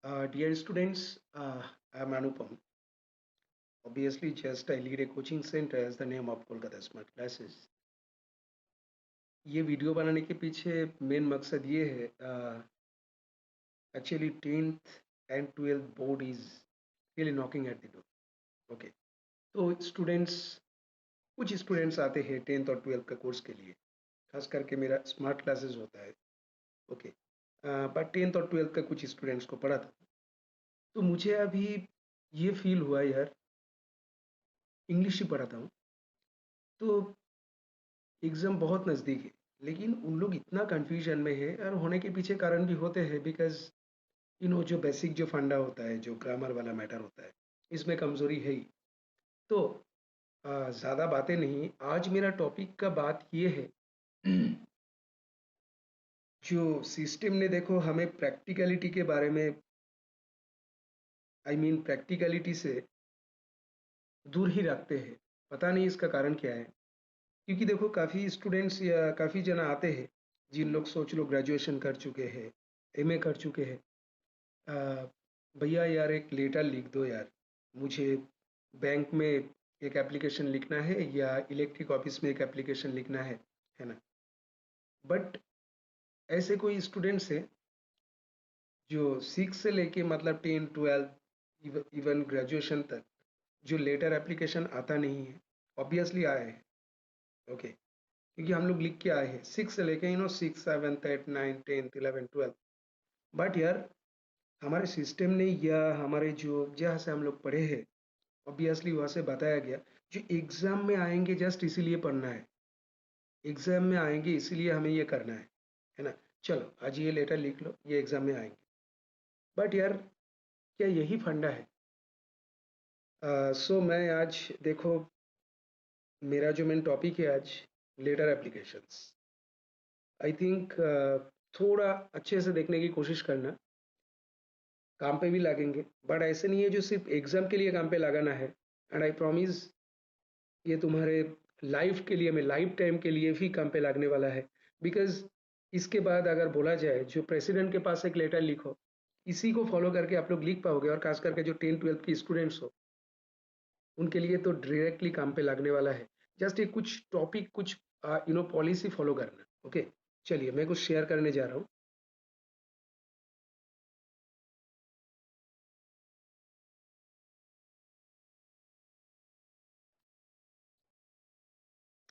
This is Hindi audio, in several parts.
Dear students, I am Anupam. Obviously, just I lead a coaching center as the name of Kolkata Smart Classes. ये वीडियो बनाने के पीछे मेन मकसद ये है actually 10th and 12th board is really knocking at the door. Okay, तो कुछ स्टूडेंट्स आते हैं 10th और 12th का कोर्स के लिए, खास करके मेरा स्मार्ट क्लासेस होता है। ओके, बट 10th और 12th का कुछ स्टूडेंट्स को पढ़ा था, तो मुझे अभी ये फील हुआ यार, इंग्लिश ही पढ़ाता हूँ तो एग्ज़ाम बहुत नज़दीक है, लेकिन उन लोग इतना कन्फ्यूजन में है और होने के पीछे कारण भी होते हैं बिकॉज़ जो बेसिक जो फंडा होता है, जो ग्रामर वाला मैटर होता है, इसमें कमज़ोरी है ही। तो ज़्यादा बातें नहीं, आज मेरा टॉपिक का बात ये है जो सिस्टम ने देखो हमें प्रैक्टिकलिटी के बारे में प्रैक्टिकलिटी से दूर ही रखते हैं। पता नहीं इसका कारण क्या है? क्योंकि देखो काफ़ी स्टूडेंट्स या काफ़ी जना आते हैं, जिन लोग सोच लो ग्रेजुएशन कर चुके हैं, एमए कर चुके हैं। अ, भैया यार एक लेटर लिख दो यार, मुझे बैंक में एक एप्लीकेशन लिखना है या इलेक्ट्रिक ऑफिस में एक एप्लीकेशन लिखना है ना। बट ऐसे कोई स्टूडेंट्स हैं जो 6 से लेके मतलब 10 12 इवन ग्रेजुएशन तक जो लेटर एप्लीकेशन आता नहीं है। ऑब्वियसली आए हैं, ओके, क्योंकि हम लोग लिख के आए हैं 6 से लेके 6 7 8 9 10 11 12। बट यार हमारे सिस्टम ने या हमारे जो जहाँ से हम लोग पढ़े हैं, ऑब्वियसली वहाँ से बताया गया जो एग्ज़ाम में आएंगे जस्ट इसीलिए पढ़ना है, एग्ज़ाम में आएंगे इसीलिए हमें ये करना है ना। चलो आज ये लेटर लिख लो, ये एग्ज़ाम में आएंगे। बट यार क्या यही फंडा है? सो मैं आज देखो, मेरा जो मेन टॉपिक है आज लेटर एप्लीकेशंस। आई थिंक थोड़ा अच्छे से देखने की कोशिश करना, काम पे भी लगेंगे। बट ऐसे नहीं है जो सिर्फ एग्ज़ाम के लिए काम पे लगाना है। एंड आई प्रॉमिस ये तुम्हारे लाइफ के लिए, मैं लाइफ टाइम के लिए भी काम पे लगने वाला है। बिकॉज इसके बाद अगर बोला जाए जो प्रेसिडेंट के पास एक लेटर लिखो, इसी को फॉलो करके आप लोग लिख पाओगे, और खास करके जो 10 12 की स्टूडेंट्स हो उनके लिए तो डायरेक्टली काम पे लगने वाला है। जस्ट एक कुछ टॉपिक, कुछ पॉलिसी फॉलो करना। ओके, चलिए मैं कुछ शेयर करने जा रहा हूँ।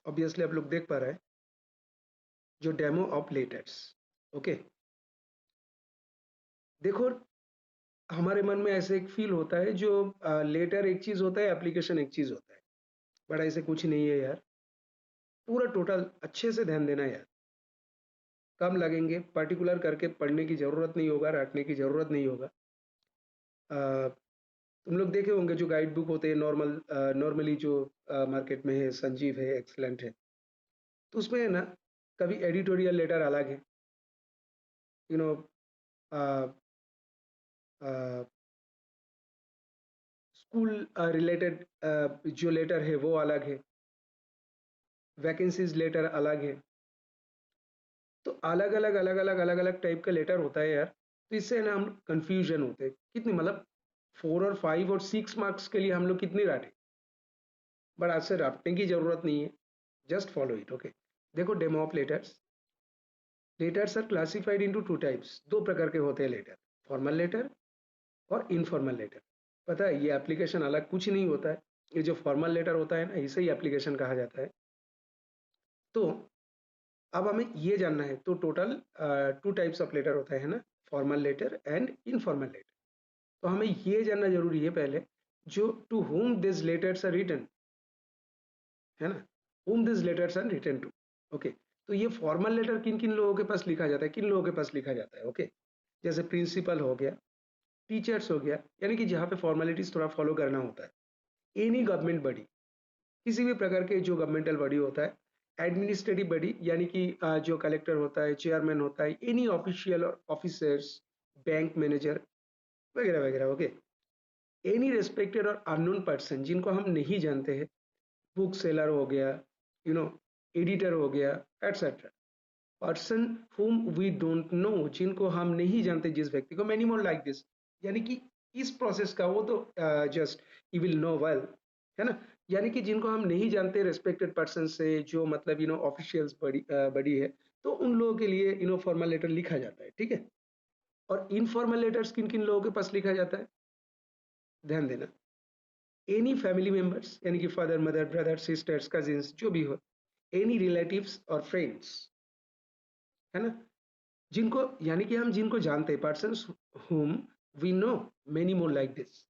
ऑब्वियसली आप लोग देख पा रहे हैं जो डेमो ऑफ लेटर्स। ओके, देखो हमारे मन में ऐसे एक फील होता है जो लेटर एक चीज़ होता है, एप्लीकेशन एक चीज़ होता है। बट ऐसे कुछ नहीं है यार, पूरा टोटल अच्छे से ध्यान देना यार। कम लगेंगे, पर्टिकुलर करके पढ़ने की ज़रूरत नहीं होगा, रटने की ज़रूरत नहीं होगा। तुम लोग देखे होंगे जो गाइड बुक होते हैं नॉर्मली जो मार्केट में है, संजीव है, एक्सलेंट है, तो उसमें है ना कभी एडिटोरियल लेटर अलग है, यू नो स्कूल रिलेटेड जो लेटर है वो अलग है, वैकेंसीज लेटर अलग है। तो अलग अलग टाइप का लेटर होता है यार। तो इससे ना हम कंफ्यूजन होते हैं कितनी, मतलब 4 और 5 और 6 मार्क्स के लिए हम लोग कितनी रटे। बट आज से रटने की जरूरत नहीं है, जस्ट फॉलो इट। ओके, देखो demo of letters. Letters are classified into 2 types, 2 प्रकार के होते हैं लेटर, फॉर्मल लेटर और इनफॉर्मल लेटर। पता है ये एप्लीकेशन अलग कुछ नहीं होता है, ये जो फॉर्मल लेटर होता है ना इसे ही एप्लीकेशन कहा जाता है। तो अब हमें ये जानना है, तो टोटल 2 टाइप्स ऑफ लेटर होता है ना, formal letter and informal letter. तो हमें ये जानना जरूरी है पहले, जो to whom this letters are written, है ना, whom this letters are written to. Okay, तो ये फॉर्मल लेटर किन किन लोगों के पास लिखा जाता है, किन लोगों के पास लिखा जाता है? ओके, जैसे प्रिंसिपल हो गया, टीचर्स हो गया, यानी कि जहाँ पे फॉर्मेलिटीज थोड़ा फॉलो करना होता है। एनी गवर्नमेंट बॉडी, किसी भी प्रकार के जो गवर्नमेंटल बॉडी होता है, एडमिनिस्ट्रेटिव बॉडी यानी कि जो कलेक्टर होता है, चेयरमैन होता है, any official officers, bank manager वगैरह वगैरह। ओके, एनी रेस्पेक्टेड और अननोन पर्सन जिनको हम नहीं जानते हैं, बुक सेलर हो गया, यू नो एडिटर हो गया, etcetera. Person whom we don't know, जिनको हम नहीं जानते, जिस व्यक्ति को, मैनी मोर लाइक दिस। यानी कि इस प्रोसेस का वो तो just you will know well, है ना? यानी कि जिनको हम नहीं जानते रिस्पेक्टेड पर्सन से, जो मतलब ऑफिशियल्स बड़ी है, तो उन लोगों के लिए फॉर्मल लेटर लिखा जाता है, ठीक है? और इनफॉर्मल लेटर्स किन किन लोगों के पास लिखा जाता है, ध्यान देना। एनी फैमिली मेंबर्स, यानी कि father mother brother sisters cousins जो भी हो, एनी रिलेटिव्स और फ्रेंड्स, है ना? जिनको, यानी कि हम जिनको जानते हैं, persons whom we know many more like this,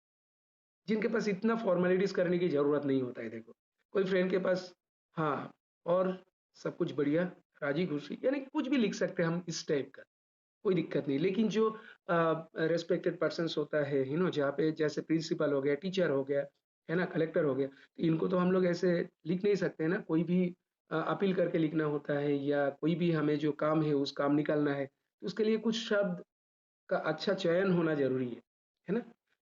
जिनके पास इतना फॉर्मेलिटीज करने की जरूरत नहीं होता है। देखो, कोई फ्रेंड के पास, हाँ, और सब कुछ बढ़िया, राजी खुशी, यानी कि कुछ भी लिख सकते हैं हम इस टाइप का, कोई दिक्कत नहीं। लेकिन जो रेस्पेक्टेड पर्सन्स होता है, जहाँ पे जैसे प्रिंसिपल हो गया, टीचर हो गया, है ना, कलेक्टर हो गया, तो इनको तो हम लोग ऐसे लिख नहीं सकते ना। कोई भी अपील करके लिखना होता है, या कोई भी हमें जो काम है उस काम निकालना है, तो उसके लिए कुछ शब्द का अच्छा चयन होना जरूरी है ना?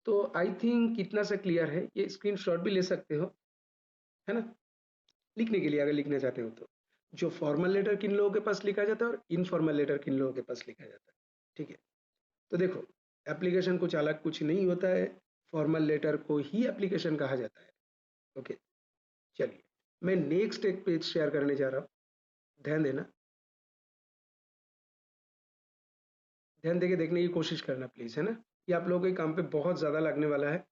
तो आई थिंक इतना सा क्लियर है, ये स्क्रीनशॉट भी ले सकते हो, है ना, लिखने के लिए अगर लिखना चाहते हो तो। जो फॉर्मल लेटर किन लोगों के पास लिखा जाता है और इनफॉर्मल लेटर किन लोगों के पास लिखा जाता है, ठीक है? तो देखो, एप्लीकेशन कुछ अलग कुछ नहीं होता है, फॉर्मल लेटर को ही एप्लीकेशन कहा जाता है। ओके, चलिए, मैं नेक्स्ट एक पेज शेयर करने जा रहा हूँ, ध्यान देना, ध्यान देके देखने की कोशिश करना प्लीज, है ना? ये आप लोगों के काम पे बहुत ज्यादा लगने वाला है।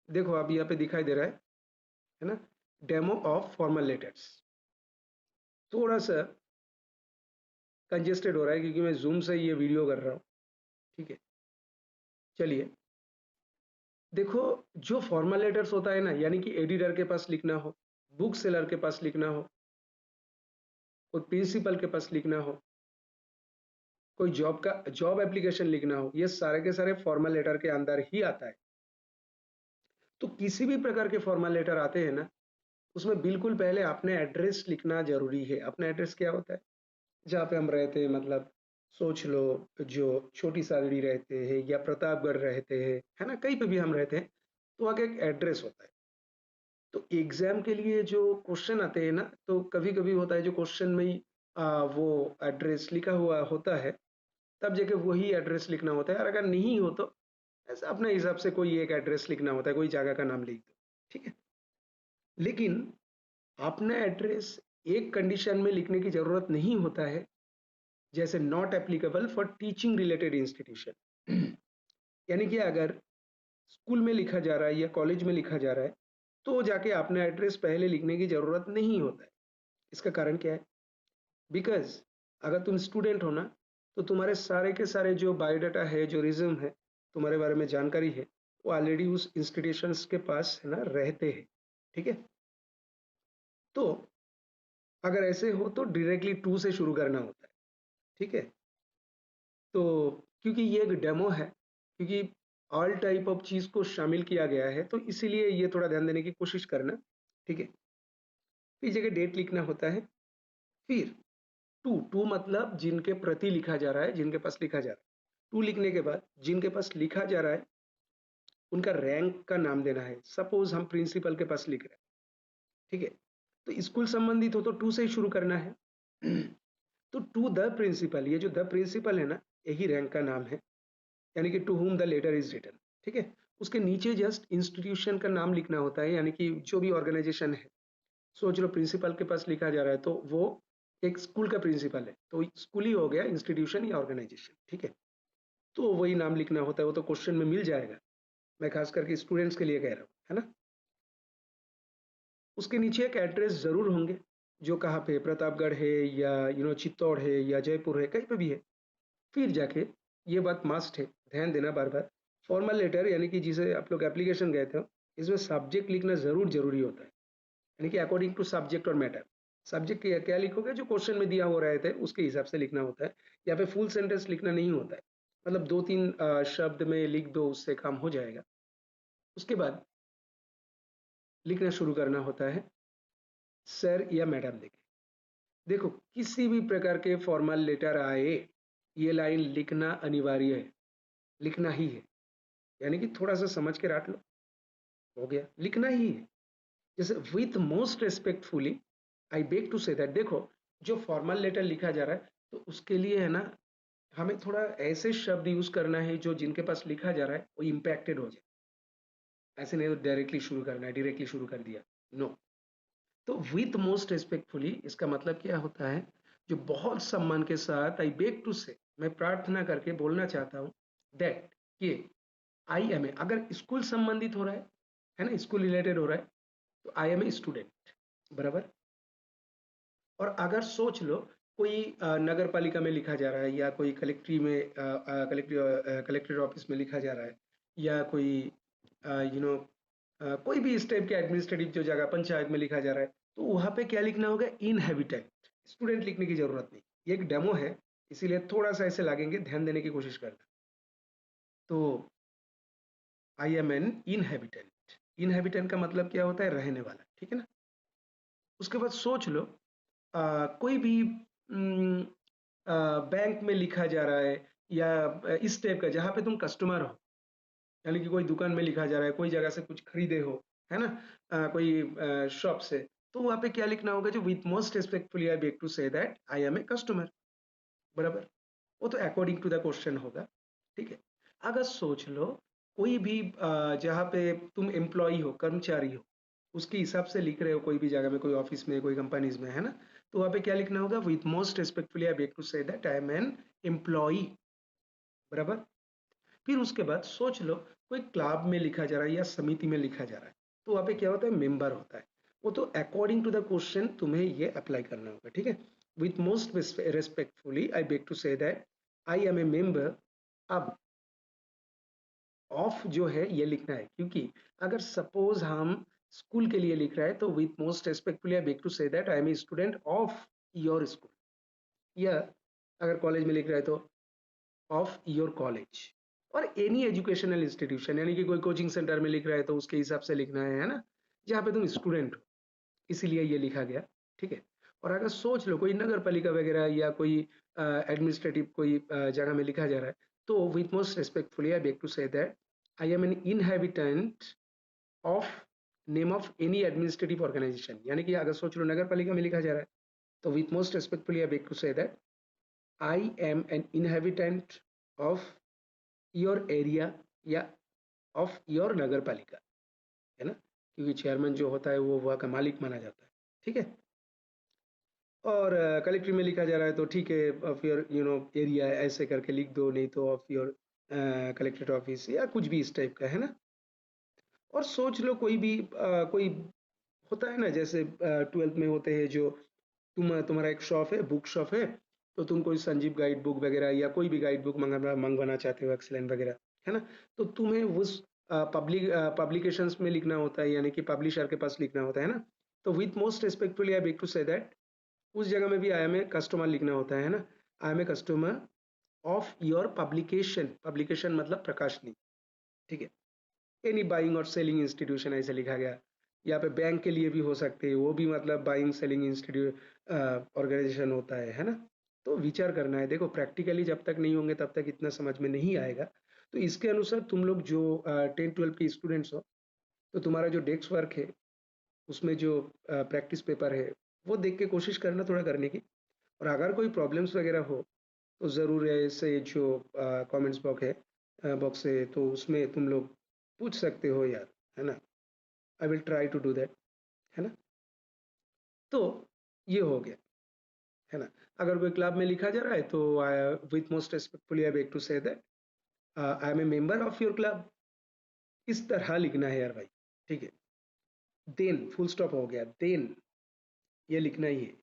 देखो, अब यहाँ पे दिखाई दे रहा है ना, डेमो ऑफ फॉर्मल लेटर्स। थोड़ा सा कंजेस्टेड हो रहा है क्योंकि मैं जूम से ये वीडियो कर रहा हूँ, ठीक है? चलिए, देखो, जो फॉर्मल लेटर्स होता है ना, यानी कि एडिटर के पास लिखना हो, बुक सेलर के पास लिखना हो, कोई प्रिंसिपल के पास लिखना हो, कोई जॉब एप्लीकेशन लिखना हो, ये सारे के सारे फॉर्मल लेटर के अंदर ही आता है। तो किसी भी प्रकार के फॉर्मल लेटर आते हैं ना, उसमें बिल्कुल पहले अपने एड्रेस लिखना जरूरी है। अपना एड्रेस क्या होता है? जहाँ पे हम रहते हैं, मतलब सोच लो, जो छोटी सादड़ी रहते हैं या प्रतापगढ़ रहते हैं, है ना, कहीं पे भी हम रहते हैं, तो वहाँ का एक एड्रेस होता है। तो एग्जाम के लिए जो क्वेश्चन आते हैं ना, तो कभी कभी होता है जो क्वेश्चन में ही वो एड्रेस लिखा हुआ होता है, तब जाके वही एड्रेस लिखना होता है। और अगर नहीं हो तो ऐसा अपने हिसाब से कोई एक एड्रेस लिखना होता है, कोई जगह का नाम लिख दो, ठीक है? लेकिन अपना एड्रेस एक कंडीशन में लिखने की जरूरत नहीं होता है, जैसे not applicable for teaching related institution. यानी कि अगर स्कूल में लिखा जा रहा है या कॉलेज में लिखा जा रहा है, तो जाके अपना एड्रेस पहले लिखने की जरूरत नहीं होता है। इसका कारण क्या है? बिकॉज अगर तुम स्टूडेंट हो ना, तो तुम्हारे सारे के सारे जो बायोडाटा है, जो रिज्यूम है, तुम्हारे बारे में जानकारी है, वो ऑलरेडी उस इंस्टीट्यूशंस के पास, है ना, रहते हैं, ठीक है? तो अगर ऐसे हो तो डायरेक्टली टू से शुरू करना होता है, ठीक है? तो क्योंकि ये एक डेमो है, क्योंकि ऑल टाइप ऑफ चीज को शामिल किया गया है, तो इसीलिए ये थोड़ा ध्यान देने की कोशिश करना, ठीक है? फिर जगह डेट लिखना होता है। फिर टू टू मतलब जिनके प्रति लिखा जा रहा है, जिनके पास लिखा जा रहा है। टू लिखने के बाद जिनके पास लिखा जा रहा है उनका रैंक का नाम देना है। सपोज हम प्रिंसिपल के पास लिख रहे हैं, ठीक है? तो स्कूल संबंधित हो तो टू से ही शुरू करना है। तो टू द प्रिंसिपल, ये जो द प्रिंसिपल है ना, यही रैंक का नाम है, यानी कि to whom the letter is written, ठीक है? उसके नीचे जस्ट इंस्टीट्यूशन का नाम लिखना होता है, यानी कि जो भी ऑर्गेनाइजेशन है। सोच लो, प्रिंसिपल के पास लिखा जा रहा है तो वो एक स्कूल का प्रिंसिपल है, तो स्कूल ही हो गया, इंस्टीट्यूशन या ऑर्गेनाइजेशन, ठीक है? तो वही नाम लिखना होता है, वो तो क्वेश्चन में मिल जाएगा। मैं खास करके स्टूडेंट्स के लिए कह रहा हूँ, है ना? उसके नीचे एक एड्रेस जरूर होंगे, जो कहाँ पे, प्रतापगढ़ है या चित्तौड़ है या जयपुर है, कहीं पे भी है। फिर जाके, ये बात मस्ट है, ध्यान देना बार बार, फॉर्मल लेटर यानी कि जिसे आप लोग एप्लीकेशन गए थे, इसमें सब्जेक्ट लिखना जरूर जरूरी होता है, यानी कि अकॉर्डिंग टू सब्जेक्ट और मैटर। सब्जेक्ट क्या लिखोगे? जो क्वेश्चन में दिया हो रहे थे उसके हिसाब से लिखना होता है। या फिर फुल सेंटेंस लिखना नहीं होता है, मतलब दो तीन शब्द में लिख दो, उससे काम हो जाएगा। उसके बाद लिखना शुरू करना होता है, सर या मैडम लिखे। देखो, किसी भी प्रकार के फॉर्मल लेटर आए, ये लाइन लिखना अनिवार्य है, लिखना ही है। यानी कि थोड़ा सा समझ के रट लो, हो गया, लिखना ही है। जैसे with most respectfully I beg to say that, देखो, जो फॉर्मल लेटर लिखा जा रहा है, तो उसके लिए, है ना, हमें थोड़ा ऐसे शब्द यूज करना है जो जिनके पास लिखा जा रहा है वो इम्पैक्टेड हो जाए। ऐसे नहीं तो डायरेक्टली शुरू करना है, डायरेक्टली शुरू कर दिया, नो। तो विथ मोस्ट रिस्पेक्टफुली इसका मतलब क्या होता है, जो बहुत सम्मान के साथ, आई बेग टू से, मैं प्रार्थना करके बोलना चाहता हूँ दैट, कि आई एम ए, अगर स्कूल संबंधित हो रहा है ना, स्कूल रिलेटेड हो रहा है, तो आई एम ए स्टूडेंट, बराबर। और अगर सोच लो कोई नगर पालिका में लिखा जा रहा है, या कोई कलेक्ट्री में कलेक्ट्रेट ऑफिस में लिखा जा रहा है, या कोई यू नो कोई भी इस टाइप के एडमिनिस्ट्रेटिव जो जगह पंचायत में लिखा जा रहा है, तो वहां पे क्या लिखना होगा, इनहेबिटेंट। स्टूडेंट लिखने की जरूरत नहीं, ये एक डेमो है, इसीलिए थोड़ा सा ऐसे लागेंगे, ध्यान देने की कोशिश करना। तो I am an inhabitant, inhabitant का मतलब क्या होता है, रहने वाला, ठीक है ना। उसके बाद सोच लो कोई भी बैंक में लिखा जा रहा है, या इस टाइप का जहाँ पे तुम कस्टमर हो, यानी कि कोई दुकान में लिखा जा रहा है, कोई जगह से कुछ खरीदे हो, है ना, कोई शॉप से, तो वहाँ पे क्या लिखना होगा, जो with most respectfully I beg to say that I am a customer, बराबर। वो तो अकॉर्डिंग टू द क्वेश्चन होगा, ठीक है। अगर सोच लो कोई भी जहाँ पे तुम एम्प्लॉई हो, कर्मचारी हो, उसके हिसाब से लिख रहे हो, कोई भी जगह में, कोई ऑफिस में, कोई कंपनीज में, है ना, तो वहाँ पे क्या लिखना होगा, with most respectfully I beg to say that I am an employee, बराबर। फिर उसके बाद सोच लो कोई क्लब में लिखा जा रहा है या समिति में लिखा जा रहा है, तो वहाँ पे क्या होता है, मेंबर होता है। वो तो अकॉर्डिंग टू द क्वेश्चन तुम्हें ये अप्लाई करना होगा, ठीक है। With most respectfully I beg to say that I am a member. अब ऑफ जो है ये लिखना है, क्योंकि अगर सपोज हम स्कूल के लिए लिख रहा है, तो with most respectfully I beg to say that I am a student of your school, या अगर कॉलेज में लिख रहा है तो ऑफ योर कॉलेज, और एनी एजुकेशनल इंस्टीट्यूशन, यानी कि कोई कोचिंग सेंटर में लिख रहा है तो उसके हिसाब से लिखना है ना, जहाँ पे तुम स्टूडेंट हो, इसीलिए ये लिखा गया, ठीक है। और अगर सोच लो कोई नगर पालिका वगैरह या कोई एडमिनिस्ट्रेटिव कोई जगह में लिखा जा रहा है, तो with most respectfully I beg to say that I am an inhabitant of name of any administrative organisation, यानी कि अगर सोच लो नगर पालिका में लिखा जा रहा है, तो with most respectfully I beg to say that I am an inhabitant of your area, या ऑफ योर नगर पालिका, है ना, क्योंकि चेयरमैन जो होता है वो वहाँ का मालिक माना जाता है, ठीक है। और कलेक्ट्री में लिखा जा रहा है तो ठीक है, ऑफ योर एरिया ऐसे करके लिख दो, नहीं तो ऑफ योर कलेक्ट्रेट ऑफिस या कुछ भी इस टाइप का, है ना। और सोच लो कोई भी कोई होता है ना, जैसे 12th में होते हैं जो, तुम्हारा एक शॉप है, बुक शॉप है, तो तुम कोई संजीव गाइड बुक वगैरह या कोई भी गाइड बुक मंगवाना चाहते हो, एक्सीलेंट वगैरह, है ना, तो तुम्हें उस पब्लिकेशंस में लिखना होता है, यानी कि पब्लिशर के पास लिखना होता है ना। तो with most respectfully I beg to say that, उस जगह में भी आई एम ए कस्टमर लिखना होता है ना, I am a customer of your publication, publication मतलब प्रकाशनी, ठीक है। एनी बाइंग और सेलिंग इंस्टीट्यूशन ऐसे लिखा गया। यहाँ पे बैंक के लिए भी हो सकते हैं, वो भी मतलब बाइंग सेलिंग इंस्टीट्यूट ऑर्गेनाइजेशन होता है ना। तो विचार करना है, देखो प्रैक्टिकली जब तक नहीं होंगे तब तक इतना समझ में नहीं आएगा। तो इसके अनुसार तुम लोग जो 10-12 के स्टूडेंट्स हो, तो तुम्हारा जो डेस्क वर्क है उसमें जो प्रैक्टिस पेपर है वो देख के कोशिश करना थोड़ा करने की। और अगर कोई प्रॉब्लम्स वगैरह हो तो ज़रूर ऐसे जो कमेंट्स बॉक्स है तो उसमें तुम लोग पूछ सकते हो यार, है ना। I will try to do that, है ना। तो ये हो गया, है ना। अगर कोई क्लब में लिखा जा रहा है तो with most respectfully I beg to say that I am a member of your club, इस तरह लिखना है यार भाई, ठीक है। देन फुल स्टॉप हो गया, देन ये लिखना ही है।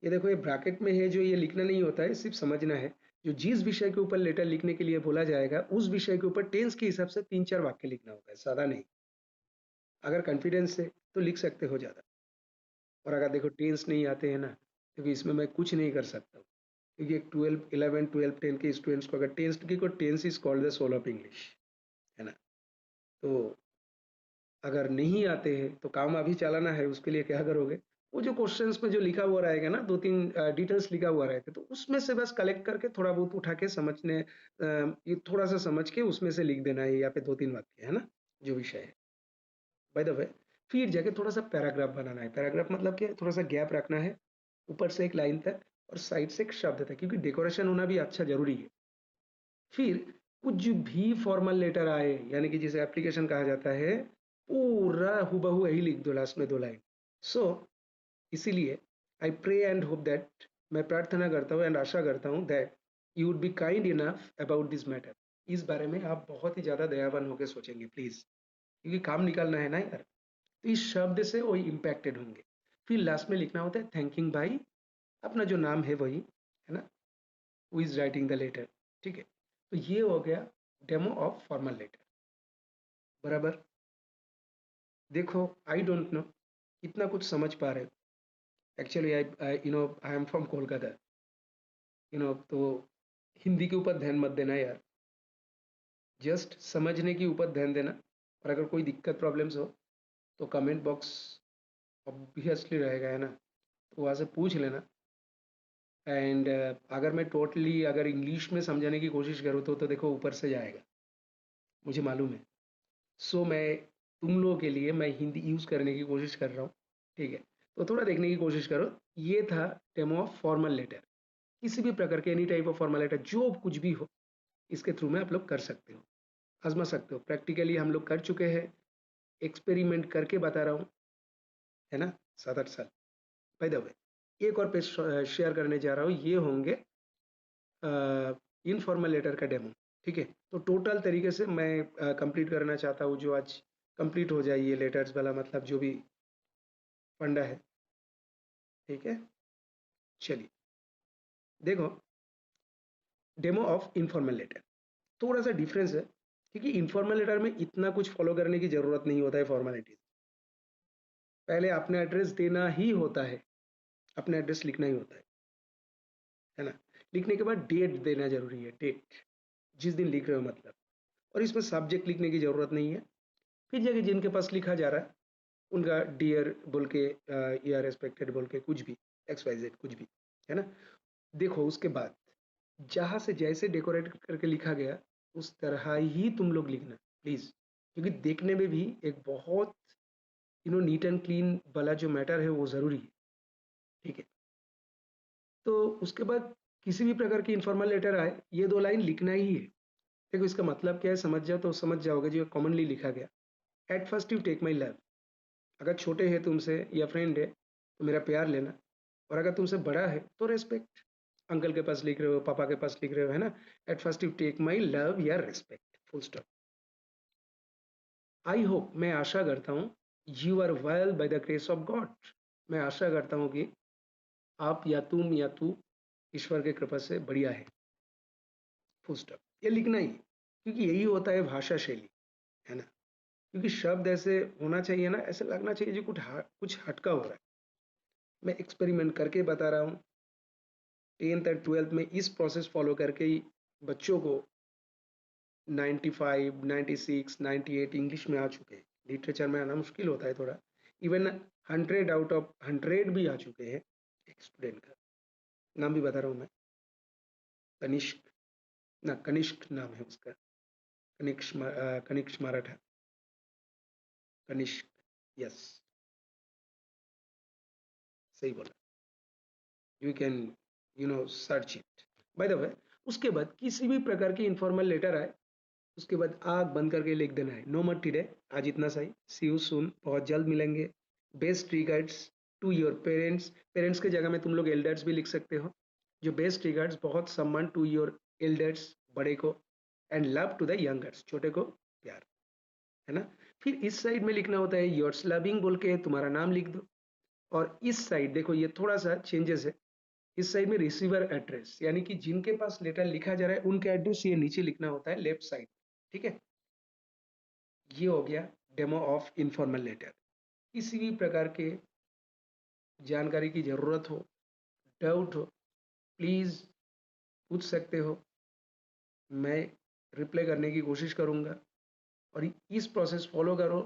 ये देखो ये ब्रैकेट में है, जो ये लिखना नहीं होता है, सिर्फ समझना है। जो जिस विषय के ऊपर लेटर लिखने के लिए बोला जाएगा उस विषय के ऊपर टेंस के हिसाब से 3-4 वाक्य लिखना होता है, ज्यादा नहीं। अगर कॉन्फिडेंस है तो लिख सकते हो ज्यादा, और अगर देखो टेंस नहीं आते हैं ना, क्योंकि इसमें मैं कुछ नहीं कर सकता हूँ, क्योंकि 12, 11, 12, 10 के स्टूडेंट्स को अगर टेंस, क्योंकि tense is called the soul of English, है ना। तो अगर नहीं आते हैं तो काम अभी चलाना है, उसके लिए क्या करोगे, वो जो क्वेश्चंस में जो लिखा हुआ रहेगा ना, 2-3 डिटेल्स लिखा हुआ रहेगा, तो उसमें से बस कलेक्ट करके थोड़ा बहुत उठा के समझने, ये थोड़ा सा समझ के उसमें से लिख देना है, यहाँ पे 2-3 वाक्य, है ना, जो विषय है। बाय द वे, फिर जाके थोड़ा सा पैराग्राफ बनाना है। पैराग्राफ मतलब क्या है, थोड़ा सा गैप रखना है ऊपर से एक लाइन तक, और साइड से एक शब्द था, क्योंकि डेकोरेशन होना भी अच्छा जरूरी है। फिर कुछ भी फॉर्मल लेटर आए, यानी कि जिसे एप्लीकेशन कहा जाता है, पूरा हुबहू यही लिख दो लास्ट में 2 लाइन। सो इसीलिए I pray and hope that, मैं प्रार्थना करता हूँ एंड आशा करता हूँ that you would be kind enough about this matter. इस बारे में आप बहुत ही ज़्यादा दयावान होकर सोचेंगे प्लीज़, क्योंकि काम निकालना है ना यार। तो इस शब्द से वही इम्पैक्टेड होंगे। फिर लास्ट में लिखना होता है थैंकिंग भाई, अपना जो नाम है वही, है ना, who is writing the letter. ठीक है, तो ये हो गया डेमो ऑफ फॉर्मल लेटर। बराबर। देखो आई डोंट नो कितना कुछ समझ पा रहे हो। Actually I I am from Kolkata, तो हिंदी के ऊपर ध्यान मत देना यार, जस्ट समझने के ऊपर ध्यान देना। और अगर कोई दिक्कत प्रॉब्लम्स हो तो कमेंट बॉक्स ऑब्वियसली रहेगा, है ना, तो वहाँ से पूछ लेना। एंड अगर मैं टोटली अगर इंग्लिश में समझाने की कोशिश करूँ तो देखो ऊपर से जाएगा, मुझे मालूम है। सो मैं तुम लोगों के लिए मैं हिंदी यूज़ करने की कोशिश कर रहा हूँ। ठीक है, तो थोड़ा देखने की कोशिश करो। ये था डेमो ऑफ फॉर्मल लेटर। किसी भी प्रकार के any type of formal letter जो कुछ भी हो, इसके थ्रू में आप लोग कर सकते हो, आजमा सकते हो। प्रैक्टिकली हम लोग कर चुके हैं, एक्सपेरिमेंट करके बता रहा हूँ, है ना, 7-8 साल। बाय द वे, एक और पेज शेयर करने जा रहा हूँ, ये होंगे इनफॉर्मल लेटर का डेमो। ठीक है, तो टोटल तरीके से मैं कंप्लीट करना चाहता हूँ, जो आज कंप्लीट हो जाए ये लेटर्स वाला, मतलब जो भी फंडा है। ठीक है, चलिए देखो, डेमो ऑफ इनफॉर्मल लेटर थोड़ा सा डिफरेंस है, क्योंकि इनफॉर्मल लेटर में इतना कुछ फॉलो करने की ज़रूरत नहीं होता है फॉर्मेलिटीज। पहले अपना एड्रेस देना ही होता है, अपना एड्रेस लिखना ही होता है ना। लिखने के बाद डेट देना जरूरी है, डेट जिस दिन लिख रहे हो मतलब। और इसमें सब्जेक्ट लिखने की ज़रूरत नहीं है। फिर जगह जिनके पास लिखा जा रहा है उनका डियर बोल के या रेस्पेक्टेड बोल के कुछ भी, एक्स वाई जेड कुछ भी, है ना। देखो उसके बाद जहाँ से जैसे डेकोरेट करके लिखा गया उस तरह ही तुम लोग लिखना प्लीज़, क्योंकि देखने में भी एक बहुत नीट एंड क्लीन वाला जो मैटर है वो ज़रूरी है। ठीक है, तो उसके बाद किसी भी प्रकार की इन्फॉर्मल लेटर आए, ये 2 लाइन लिखना ही है। देखो इसका मतलब क्या है, समझ जाओ तो समझ जाओगे जो कॉमनली लिखा गया। At first you take my love, अगर छोटे हैं तुमसे या फ्रेंड है तो मेरा प्यार लेना। और अगर तुमसे बड़ा है तो रेस्पेक्ट, अंकल के पास लिख रहे हो, पापा के पास लिख रहे हो, है ना, at first you take my love या respect, full stop. I hope, मैं आशा करता हूँ, you are well by the grace of God, मैं आशा करता हूँ कि आप या तुम या तू ईश्वर की कृपा से बढ़िया है, फुल स्टॉप। ये लिखना ही है, क्योंकि यही होता है भाषा शैली, है ना। क्योंकि शब्द ऐसे होना चाहिए ना, ऐसे लगना चाहिए जो कुछ हटका हो रहा है। मैं एक्सपेरिमेंट करके बता रहा हूँ। 10th और 12th में इस प्रोसेस फॉलो करके ही बच्चों को 95, 96, 98 इंग्लिश में आ चुके हैं। लिटरेचर में आना मुश्किल होता है थोड़ा। इवन 100 आउट ऑफ 100 भी आ चुके हैं। एक स्टूडेंट का नाम भी बता रहा हूँ मैं, कनिष्क, ना कनिष्क नाम है उसका, कनिष्क मराठा, कनिष्क, यस, सही बोला। You can search it. By the way, उसके बाद किसी भी प्रकार की इनफॉर्मल लेटर आए, उसके बाद आग बंद करके लिख देना है, नो मच टुडे, आज इतना सही, सी यू सून, बहुत जल्द मिलेंगे। Best regards to your parents, parents के जगह में तुम लोग एल्डर्स भी लिख सकते हो। जो बेस्ट रिगार्ड्स, बहुत सम्मान टू योर एल्डर्स, बड़े को, and love to the youngers, छोटे को प्यार, है ना। फिर इस साइड में लिखना होता है योर्स लविंग बोल के तुम्हारा नाम लिख दो। और इस साइड देखो ये थोड़ा सा चेंजेस है, इस साइड में रिसीवर एड्रेस, यानी कि जिनके पास लेटर लिखा जा रहा है उनका एड्रेस ये नीचे लिखना होता है लेफ्ट साइड। ठीक है, ये हो गया डेमो ऑफ इनफॉर्मल लेटर। किसी भी प्रकार के जानकारी की ज़रूरत हो, डाउट हो, प्लीज़ पूछ सकते हो, मैं रिप्लाई करने की कोशिश करूँगा। और इस प्रोसेस फॉलो करो,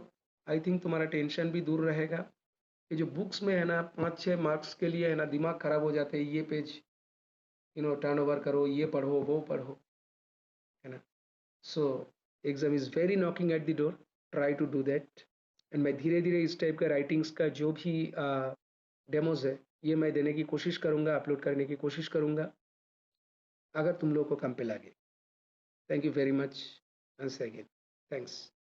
आई थिंक तुम्हारा टेंशन भी दूर रहेगा। ये जो बुक्स में है ना 5-6 मार्क्स के लिए है ना दिमाग खराब हो जाते हैं, ये पेज टर्न ओवर करो, ये पढ़ो वो पढ़ो, है ना। So exam is very knocking at the door, try to do that. And मैं धीरे धीरे इस टाइप का राइटिंग्स का जो भी डेमोज है ये मैं देने की कोशिश करूँगा, अपलोड करने की कोशिश करूँगा, अगर तुम लोगों को काम पे लगे। Thank you very much once again. Thanks.